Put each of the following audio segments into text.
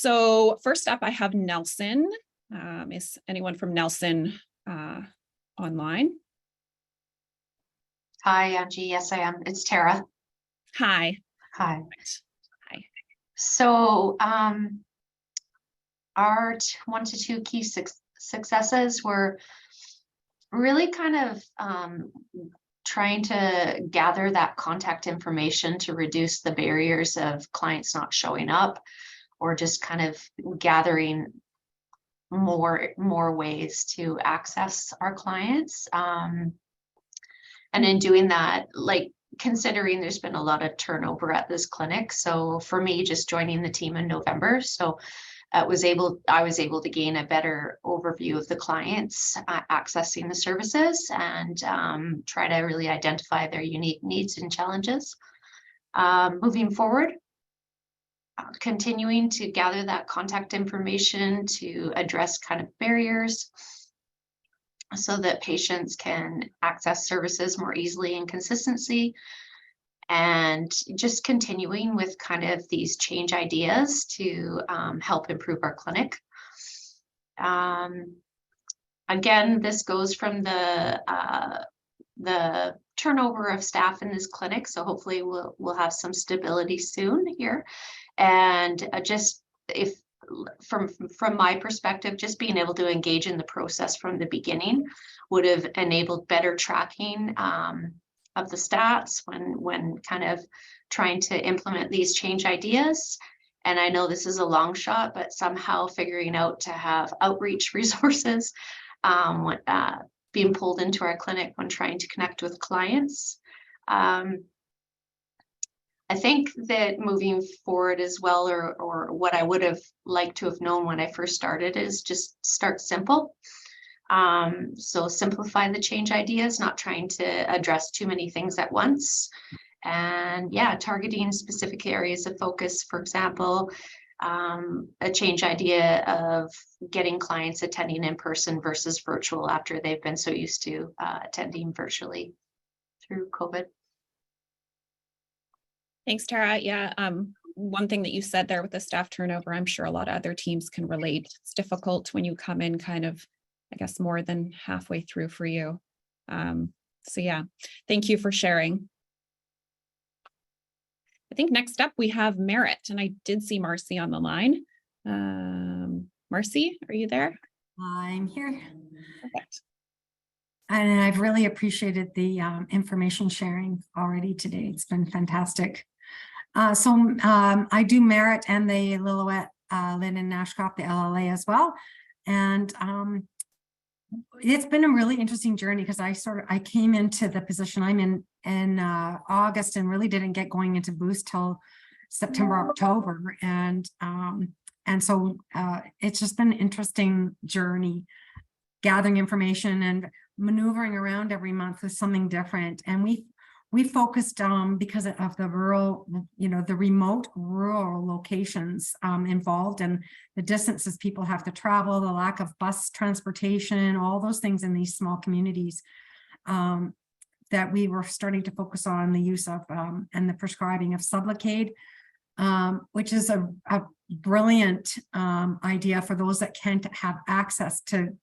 So first up, I have Nelson. Is anyone from Nelson online? Hi, Angie. Yes, I am. It's Tara. Hi. Hi. Hi. So our 1 to 2 key successes were really kind of trying to gather that contact information to reduce the barriers of clients not showing up, or just kind of gathering more ways to access our clients. And in doing that, like, considering there's been a lot of turnover at this clinic. So for me, just joining the team in November, so I was able to gain a better overview of the clients accessing the services, and try to really identify their unique needs and challenges. Moving forward, continuing to gather that contact information to address kind of barriers so that patients can access services more easily and consistently, and just continuing with kind of these change ideas to help improve our clinic. Again, this goes from the turnover of staff in this clinic, so hopefully we'll have some stability soon here. And just if from my perspective, just being able to engage in the process from the beginning would have enabled better tracking of the stats when kind of trying to implement these change ideas. And I know this is a long shot, but somehow figuring out to have outreach resources being pulled into our clinic when trying to connect with clients. I think that moving forward as well, or what I would have liked to have known when I first started, is just start simple. So simplify the change ideas, not trying to address too many things at once. And yeah, targeting specific areas of focus. For example, a change idea of getting clients attending in person versus virtual after they've been so used to attending virtually through COVID. Thanks, Tara. Yeah. One thing that you said there with the staff turnover, I'm sure a lot of other teams can relate. It's difficult when you come in kind of, I guess, more than halfway through for you. So yeah, thank you for sharing. I think next up we have Merritt, and I did see Marcy on the line. Marcy, are you there? I'm here. Perfect. And I've really appreciated the information sharing already today. It's been fantastic. I do Merritt and the Lillooet Lynn Nashcroft, the LLA as well. And it's been a really interesting journey, because I came into the position I'm in August, and really didn't get going into Boost till September, October. And so it's just been an interesting journey, gathering information and maneuvering around every month with something different. And we focused because of the rural, the remote rural locations involved, and the distances people have to travel, the lack of bus transportation, all those things in these small communities, that we were starting to focus on the use of and the prescribing of Sublocade, which is a brilliant idea for those that can't have access to,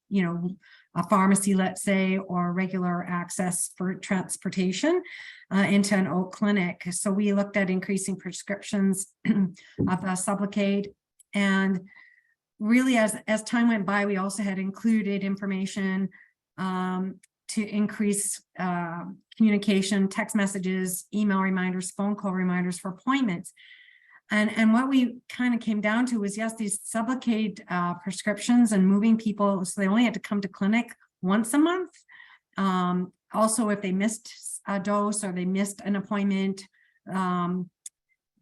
a pharmacy, let's say, or regular access for transportation into an Oak clinic. So we looked at increasing prescriptions of Sublocade, and really as time went by, we also had included information to increase communication, text messages, email reminders, phone call reminders for appointments. And what we kind of came down to was, yes, these Sublocade prescriptions and moving people, so they only had to come to clinic once a month. Also, if they missed a dose or they missed an appointment, the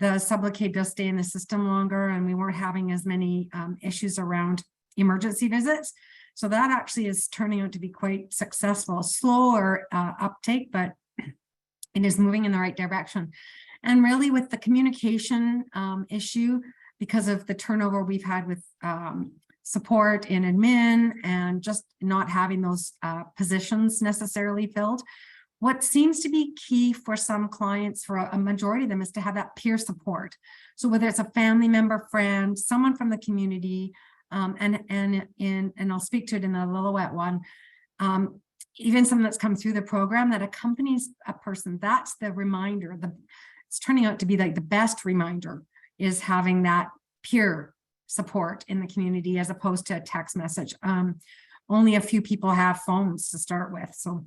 Sublocade does stay in the system longer, and we weren't having as many issues around emergency visits. So that actually is turning out to be quite successful. Slower uptake, but it is moving in the right direction. And really, with the communication issue, because of the turnover we've had with support in admin and just not having those positions necessarily filled, what seems to be key for some clients, for a majority of them, is to have that peer support. So whether it's a family member, friend, someone from the community, and I'll speak to it in the Lillooet one, even someone that's come through the program that accompanies a person. That's the reminder. It's turning out to be like the best reminder, is having that peer support in the community as opposed to a text message. Only a few people have phones to start with. So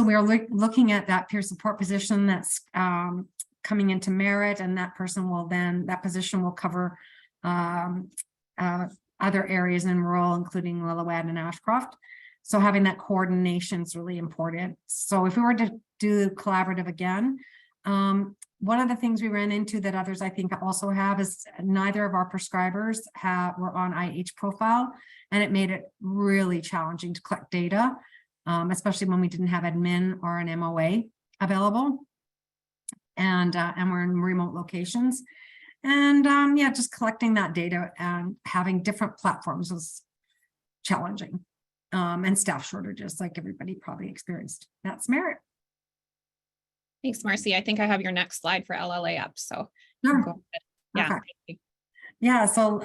we're looking at that peer support position that's coming into merit, and that position will cover other areas in rural, including Lillooet and Ashcroft. So having that coordination is really important. So if we were to do collaborative again, one of the things we ran into that others I think also have is neither of our prescribers were on IH profile, and it made it really challenging to collect data, especially when we didn't have admin or an MOA available, and we're in remote locations. And yeah, just collecting that data and having different platforms was challenging, and staff shortages, like everybody probably experienced. That's Merit. Thanks, Marcy. I think I have your next slide for LLA up. So Sure. go ahead. Yeah. Okay. Thank you. Yeah, so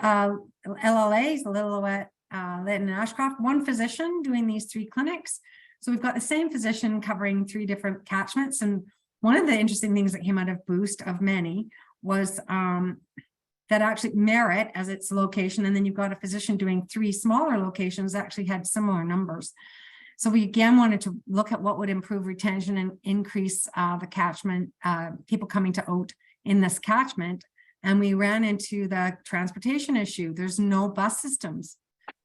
LLA is Lillooet, Lytton, and Ashcroft, one physician doing these 3 clinics. So we've got the same physician covering 3 different catchments. And one of the interesting things that came out of Boost, of many, was that actually Merit as its location, and then you've got a physician doing 3 smaller locations that actually had similar numbers. So we again wanted to look at what would improve retention and increase the catchment, people coming to OAT in this catchment. And we ran into the transportation issue. There's no bus systems.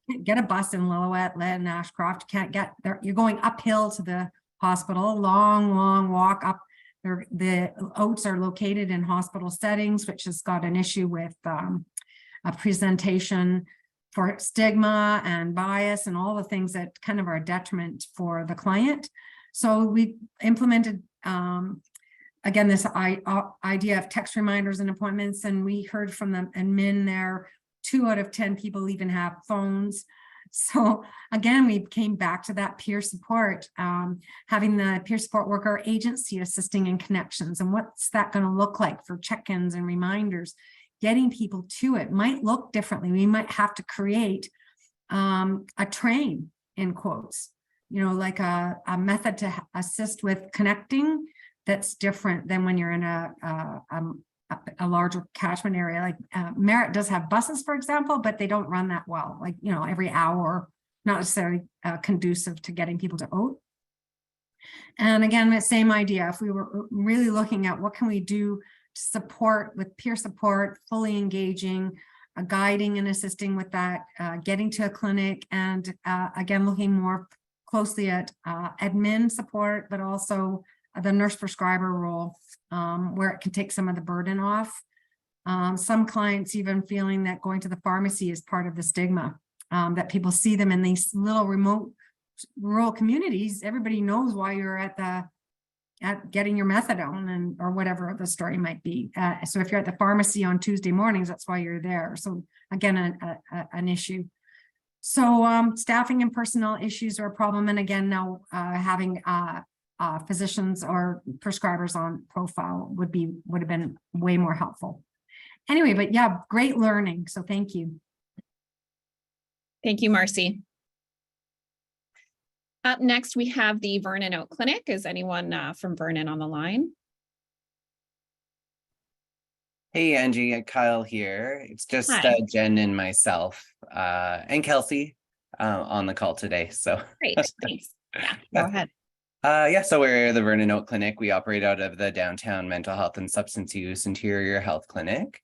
You can't get a bus in Lillooet, Lytton, Ashcroft. You can't get there. You're going uphill to the hospital, long walk up. The OATs are located in hospital settings, which has got an issue with a presentation for stigma and bias and all the things that kind of are a detriment for the client. So we implemented, again, this idea of text reminders and appointments, and we heard from the admin there, 2 out of 10 people even have phones. So again, we came back to that peer support, having the peer support worker agency assisting in connections. And what's that going to look like for check-ins and reminders? Getting people to it might look differently. We might have to create a train, in quotes, like a method to assist with connecting that's different than when you're in a larger catchment area. Like Merit does have buses, for example, but they don't run that well, like, every hour, not necessarily conducive to getting people to OAT. And again, the same idea, if we were really looking at what can we do to support with peer support, fully engaging, guiding and assisting with that, getting to a clinic, and again, looking more closely at admin support, but also the nurse prescriber role, where it can take some of the burden off. Some clients even feeling that going to the pharmacy is part of the stigma, that people see them in these little remote rural communities. Everybody knows why you're at getting your methadone or whatever the story might be. So if you're at the pharmacy on Tuesday mornings, that's why you're there. So again, an issue. So staffing and personnel issues are a problem. And again, now having physicians or prescribers on profile would have been way more helpful. Anyway, but yeah, great learning. So thank you. Thank you, Marcy. Up next, we have the Vernon Oak Clinic. Is anyone from Vernon on the line? Hey, Angie, Kyle here. It's just Jen and myself and Kelsey on the call today. So great, thanks. Yeah, go ahead. Yeah, so we're the Vernon Oak Clinic. We operate out of the downtown mental health and substance use interior health clinic.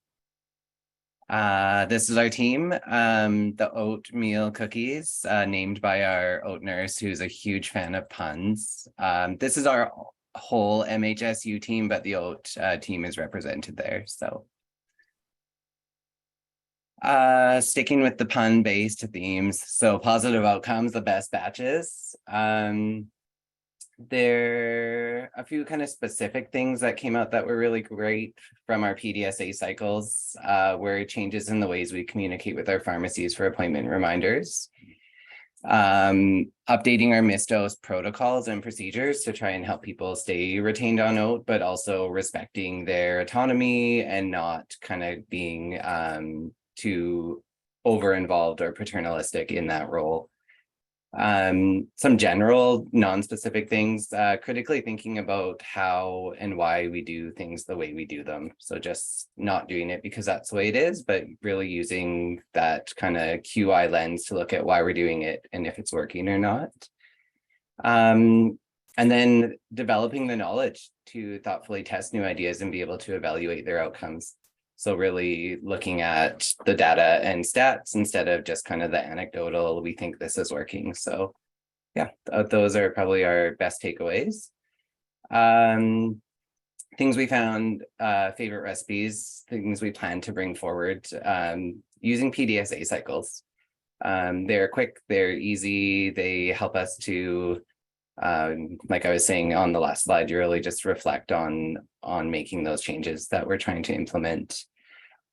This is our team, the oatmeal cookies, named by our oat nurse, who's a huge fan of puns. This is our whole MHSU team, but the oat team is represented there. So sticking with the pun-based themes, so positive outcomes, the best batches. There are a few kind of specific things that came out that were really great from our PDSA cycles, were changes in the ways we communicate with our pharmacies for appointment reminders. Updating our misdose protocols and procedures to try and help people stay retained on oat, but also respecting their autonomy and not kind of being too over involved or paternalistic in that role. Some general non-specific things, critically thinking about how and why we do things the way we do them. So just not doing it because that's the way it is, but really using that kind of QI lens to look at why we're doing it and if it's working or not. And then developing the knowledge to thoughtfully test new ideas and be able to evaluate their outcomes. So really looking at the data and stats instead of just kind of the anecdotal, we think this is working. So yeah, those are probably our best takeaways. Things we found, favorite recipes, things we plan to bring forward, using PDSA cycles. They're quick, they're easy, they help us to, like I was saying on the last slide, you really just reflect on making those changes that we're trying to implement.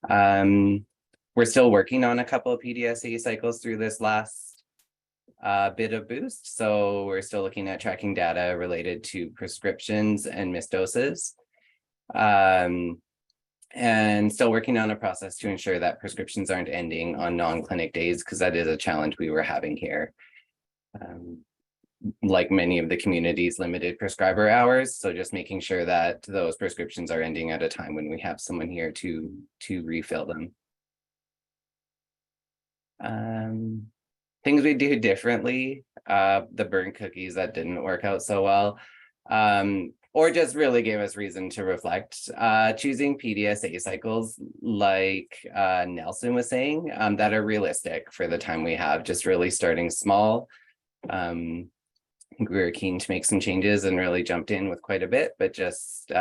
We're still working on a couple of PDSA cycles through this last bit of boost. So we're still looking at tracking data related to prescriptions and missed doses. And still working on a process to ensure that prescriptions aren't ending on non-clinic days, because that is a challenge we were having here. Like many of the communities, limited prescriber hours. So just making sure that those prescriptions are ending at a time when we have someone here to refill them. Things we do differently, the burnt cookies that didn't work out so well, or just really gave us reason to reflect. Choosing PDSA cycles like Nelson was saying, that are realistic for the time we have, just really starting small. We were keen to make some changes and really jumped in with quite a bit, but just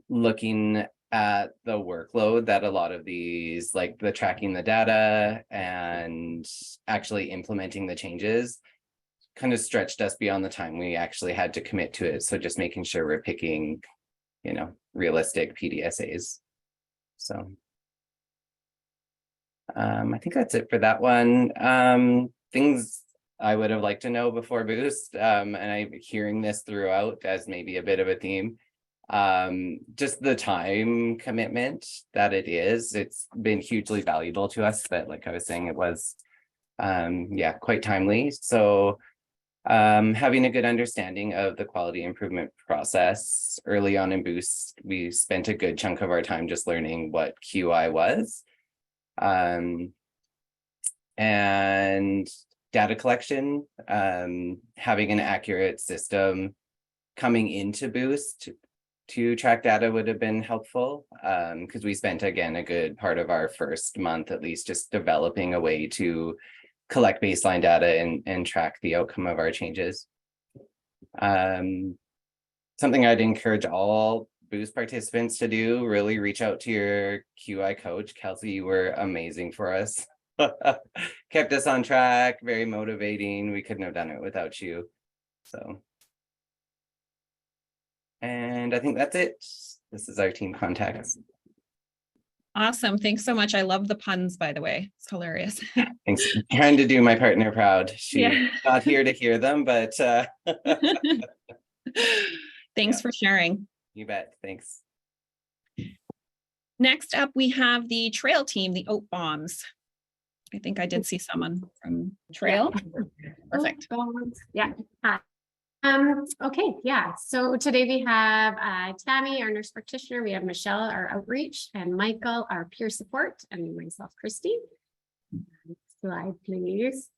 looking at the workload that a lot of these, like the tracking the data and actually implementing the changes, kind of stretched us beyond the time we actually had to commit to it. So just making sure we're picking, you know, realistic PDSAs. So I think that's it for that one. Things I would have liked to know before boost, and I'm hearing this throughout as maybe a bit of a theme. Just the time commitment that it is, it's been hugely valuable to us, but like I was saying, it was yeah, quite timely. So having a good understanding of the quality improvement process early on in boost, we spent a good chunk of our time just learning what QI was. And data collection, having an accurate system coming into boost to track data would have been helpful, because we spent, again, a good part of our first month at least just developing a way to collect baseline data and track the outcome of our changes. Something I'd encourage all boost participants to do, really reach out to your QI coach. Kelsey, you were amazing for us. Kept us on track, very motivating. We couldn't have done it without you. So, and I think that's it. This is our team contacts. Awesome. Thanks so much. I love the puns, by the way. It's hilarious. Thanks. Trying to do my partner proud. She's Yeah. not here to hear them, but Thanks for sharing. you bet. Thanks. Next up, we have the trail team, the oat bombs. I think I did see someone from trail. Perfect. Yeah. Okay, yeah. So today we have Tammy, our nurse practitioner. We have Michelle, our outreach, and Michael, our peer support, and myself, Christy. Slide, please.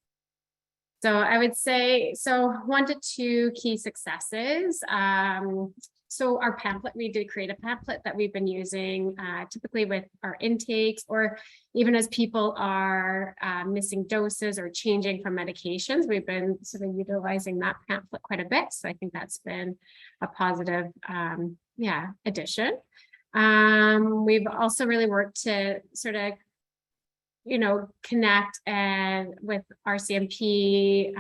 So I would say, so 1 to 2 key successes. So our pamphlet, we did create a pamphlet that we've been using typically with our intakes, or even as people are missing doses or changing from medications. We've been sort of utilizing that pamphlet quite a bit. So I think that's been a positive, yeah, addition. We've also really worked to sort of, you know, connect and with RCMP,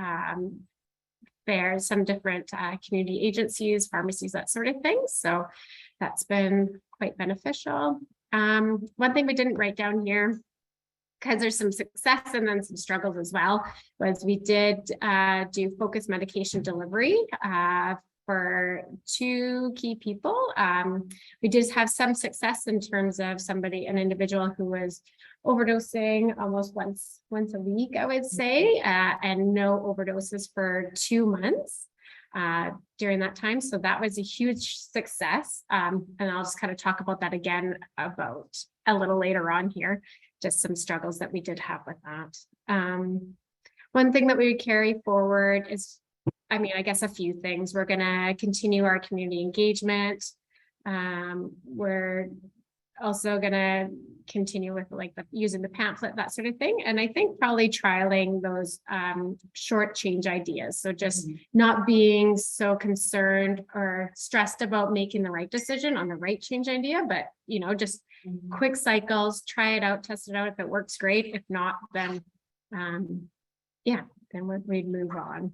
there's some different community agencies, pharmacies, that sort of thing. So that's been quite beneficial. One thing we didn't write down here because there's some success and then some struggles as well, was we did do focused medication delivery for 2 key people. We did have some success in terms of an individual who was overdosing almost once a week, I would say, and no overdoses for 2 months during that time. So that was a huge success. And I'll just kind of talk about that again about a little later on here, just some struggles that we did have with that. One thing that we would carry forward is, I guess a few things. We're going to continue our community engagement. We're also going to continue with using the pamphlet, that sort of thing. And I think probably trialing those short change ideas. So just not being so concerned or stressed about making the right decision on the right change idea, but, just quick cycles, try it out, test it out. If it works, great. If not, then, then we'd move on.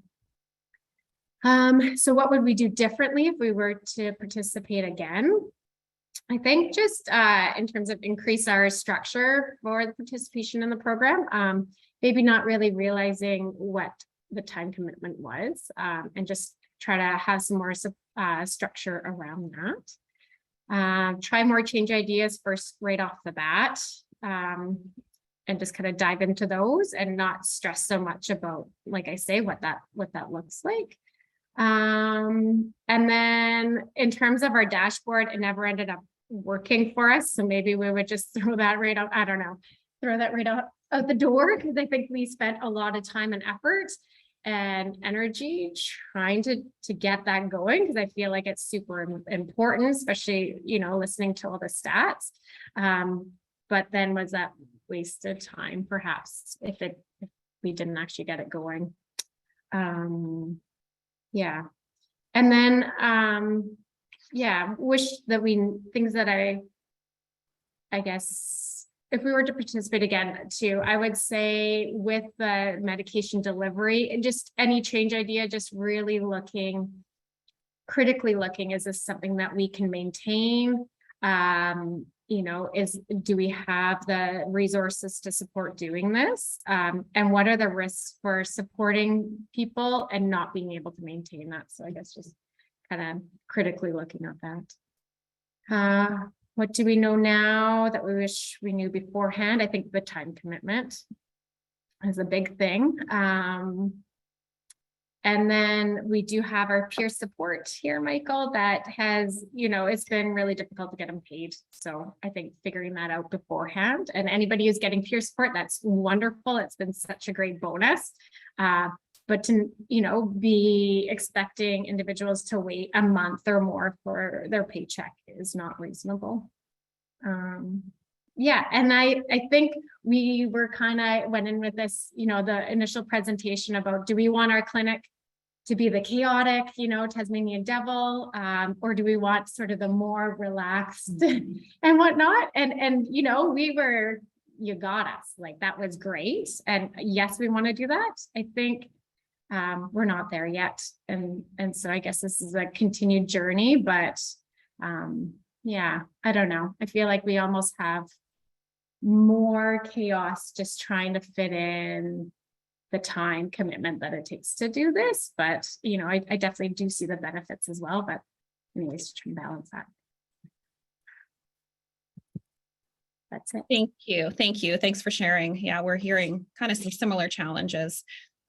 So what would we do differently if we were to participate again? I think just in terms of increase our structure for the participation in the program, maybe not really realizing what the time commitment was, and just try to have some more structure around that. Try more change ideas first right off the bat, and just kind of dive into those and not stress so much about, like I say, what that looks like. And then in terms of our dashboard, it never ended up working for us. So maybe we would just throw that right out. I don't know, throw that right out the door, because I think we spent a lot of time and effort and energy trying to get that going, because I feel like it's super important, especially, listening to all the stats. But then was that wasted time, perhaps, if we didn't actually get it going. Yeah. And then, wish that things that I guess, if we were to participate again too, I would say with the medication delivery and just any change idea, just really critically looking, is this something that we can maintain? Do we have the resources to support doing this? And what are the risks for supporting people and not being able to maintain that? So I guess just kind of critically looking at that. What do we know now that we wish we knew beforehand? I think the time commitment is a big thing. And then we do have our peer support here, Michael, that has, it's been really difficult to get them paid. So I think figuring that out beforehand, and anybody who's getting peer support, that's wonderful. It's been such a great bonus. But to, be expecting individuals to wait a month or more for their paycheck is not reasonable. And I think we were went in with this, the initial presentation about, do we want our clinic to be the chaotic, Tasmanian devil, or do we want sort of the more relaxed and whatnot? And we were, you got us, like, that was great. And yes, we want to do that. I think we're not there yet. And so I guess this is a continued journey, but I don't know. I feel like we almost have more chaos just trying to fit in the time commitment that it takes to do this. But, I definitely do see the benefits as well, but anyways, to try and balance that. That's it. Thank you. Thank you. Thanks for sharing. Yeah, we're hearing kind of some similar challenges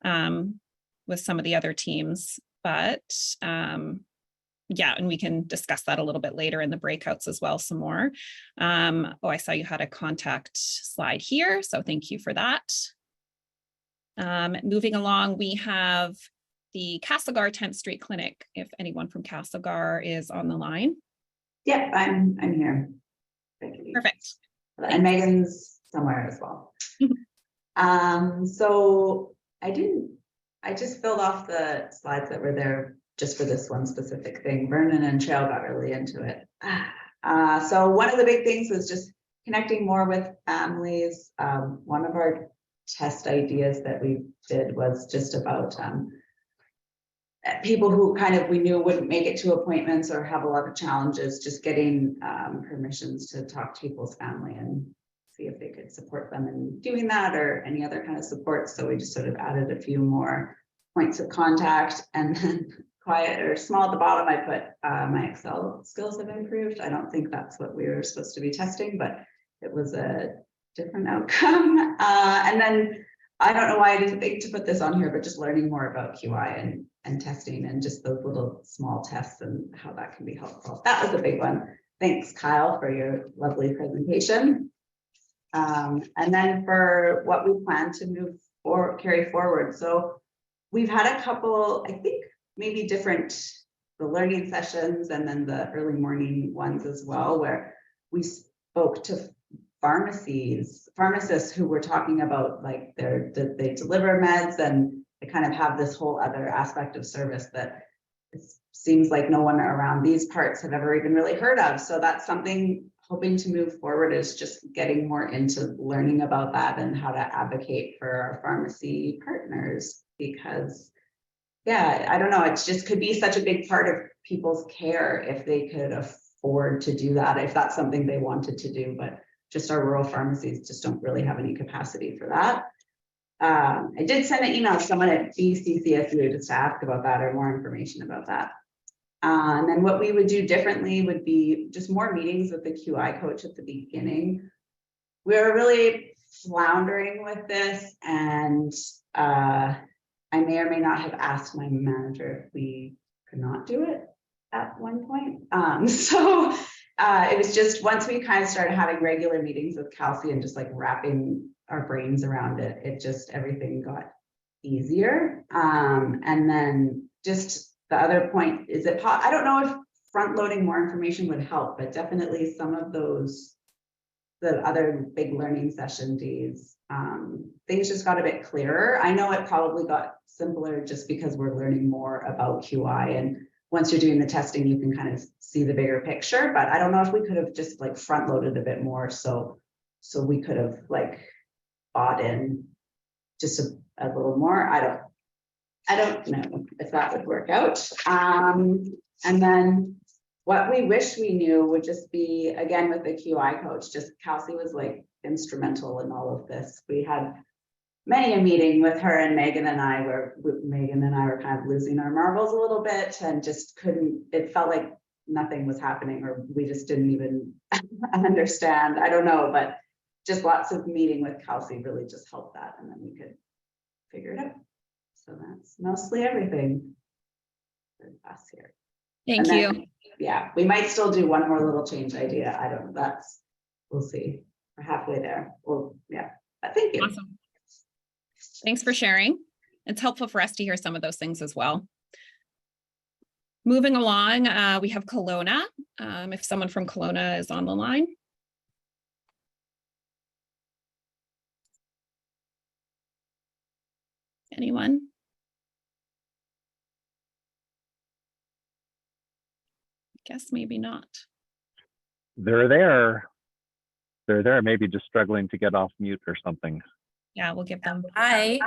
with some of the other teams, but and we can discuss that a little bit later in the breakouts as well, some more. I saw you had a contact slide here, so thank you for that. Moving along, we have the Castlegar 10th Street Clinic, if anyone from Castlegar is on the line. Yeah, I'm here. Perfect. And Megan's somewhere as well. So I just filled off the slides that were there just for this one specific thing. Vernon and Trail got really into it. So one of the big things was just connecting more with families. One of our test ideas that we did was just about people who we knew wouldn't make it to appointments or have a lot of challenges, just getting permissions to talk to people's family and see if they could support them in doing that or any other kind of support. So we just sort of added a few more points of contact, and then quiet or small at the bottom, I put my Excel skills have improved. I don't think that's what we were supposed to be testing, but it was a different outcome. And then I don't know why I didn't think to put this on here, but just learning more about QI and testing and just those little small tests and how that can be helpful. That was a big one. Thanks, Kyle, for your lovely presentation. And then for what we plan to move or carry forward. So we've had a couple, I think maybe different, the learning sessions and then the early morning ones as well, where we spoke to pharmacists who were talking about like they deliver meds and they kind of have this whole other aspect of service that it seems like no one around these parts have ever even really heard of. So that's something hoping to move forward, is just getting more into learning about that and how to advocate for our pharmacy partners, because yeah, I don't know, it just could be such a big part of people's care if they could afford to do that, if that's something they wanted to do, but just our rural pharmacies just don't really have any capacity for that. I did send an email to someone at BC-CfE just to ask about that or more information about that. And then what we would do differently would be just more meetings with the QI coach at the beginning. We're really floundering with this, and I may or may not have asked my manager if we could not do it at one point. It was just once we kind of started having regular meetings with Kelsey and just like wrapping our brains around it, it just everything got easier. And then just the other point is that I don't know if front loading more information would help, but definitely some of those, the other big learning session days, things just got a bit clearer. I know it probably got simpler just because we're learning more about QI, and once you're doing the testing, you can kind of see the bigger picture, but I don't know if we could have just like front loaded a bit more. So we could have like bought in just a little more. I don't know if that would work out. And then what we wish we knew would just be, again, with the QI coach, just Kelsey was like instrumental in all of this. We had many a meeting with her and Megan and I where Megan and I were kind of losing our marbles a little bit and just couldn't, it felt like nothing was happening, or we just didn't even understand. I don't know, but just lots of meeting with Kelsey really just helped that, and then we could figure it out. So that's mostly everything for us here. Thank you. Yeah, we might still do one more little change idea. I don't know. We'll see. We're halfway there. Well, yeah, but thank you. Awesome. Thanks for sharing. It's helpful for us to hear some of those things as well. Moving along, we have Kelowna. If someone from Kelowna is on the line. Anyone? Guess maybe not. They're there. They're there, maybe just struggling to get off mute or something. Yeah, we'll give them. Hi.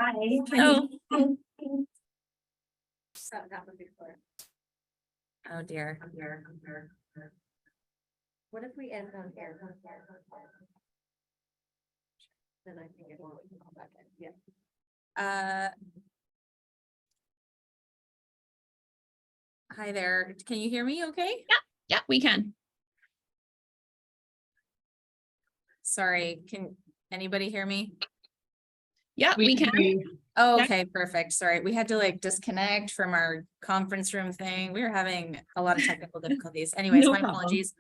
Oh, Oh dear. What if we end on air? Then I think it won't come back in. Yeah. Hi there. Can you hear me okay? yeah, we can. Sorry, can anybody hear me? Yeah, we can. Oh, Yeah. okay, perfect. Sorry, we had to like disconnect from our conference room thing. We were having a lot of technical difficulties. Anyways, No my problem. apologies.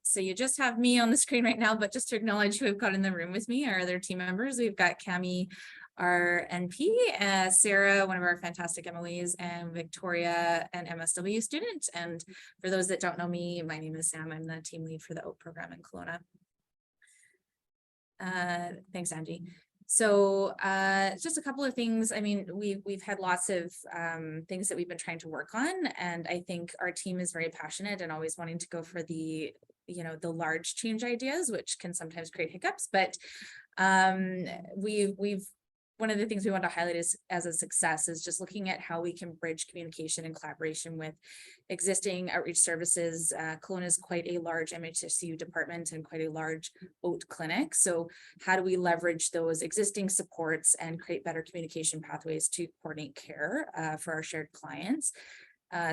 So you just have me on the screen right now, but just to acknowledge who we've got in the room with me, our other team members. We've got Cami, our NP, Sarah, one of our fantastic MOEs, and Victoria, an MSW student. And for those that don't know me, my name is Sam. I'm the team lead for the OAT program in Kelowna. Thanks, Angie. So just a couple of things. I mean, we've had lots of things that we've been trying to work on, and I think our team is very passionate and always wanting to go for the, you know, the large change ideas, which can sometimes create hiccups. But we've one of the things we want to highlight is as a success is just looking at how we can bridge communication and collaboration with existing outreach services. Kelowna is quite a large MHSU department and quite a large OAT clinic. So how do we leverage those existing supports and create better communication pathways to coordinate care for our shared clients?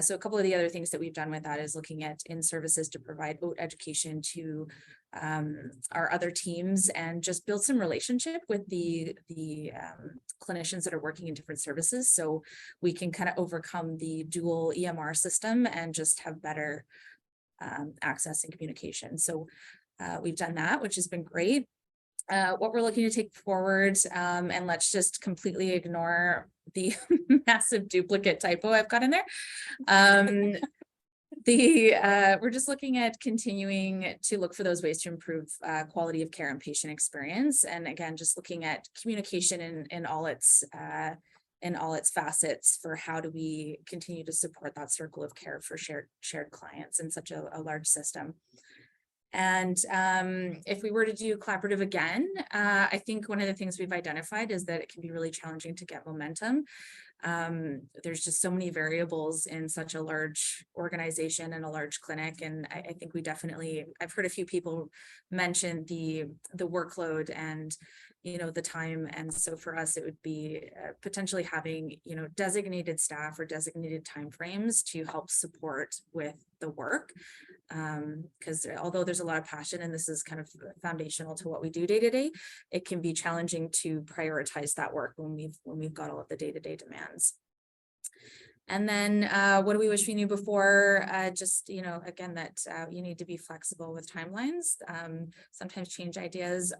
So a couple of the other things that we've done with that is looking at in services to provide OAT education to our other teams and just build some relationship with the clinicians that are working in different services, so we can kind of overcome the dual EMR system and just have better access and communication. So we've done that, which has been great. What we're looking to take forward, and let's just completely ignore the massive duplicate typo I've got in there. We're just looking at continuing to look for those ways to improve quality of care and patient experience. And again, just looking at communication in all its facets for how do we continue to support that circle of care for shared clients in such a large system. And if we were to do collaborative again, I think one of the things we've identified is that it can be really challenging to get momentum. There's just so many variables in such a large organization and a large clinic. And I think we definitely, I've heard a few people mention the workload and, you know, the time. And so for us, it would be potentially having, you know, designated staff or designated timeframes to help support with the work. Because although there's a lot of passion and this is kind of foundational to what we do day to day, it can be challenging to prioritize that work when we've got all of the day-to-day demands. And then what do we wish we knew before? Just, you know, again, that you need to be flexible with timelines. Sometimes change ideas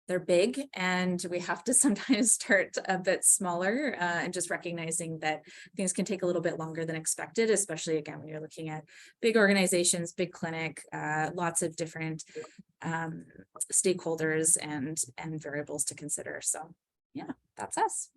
they're big, and we have to sometimes start a bit smaller and just recognizing that things can take a little bit longer than expected, especially again, when you're looking at big organizations, big clinic, lots of different stakeholders and variables to consider. So yeah, that's us.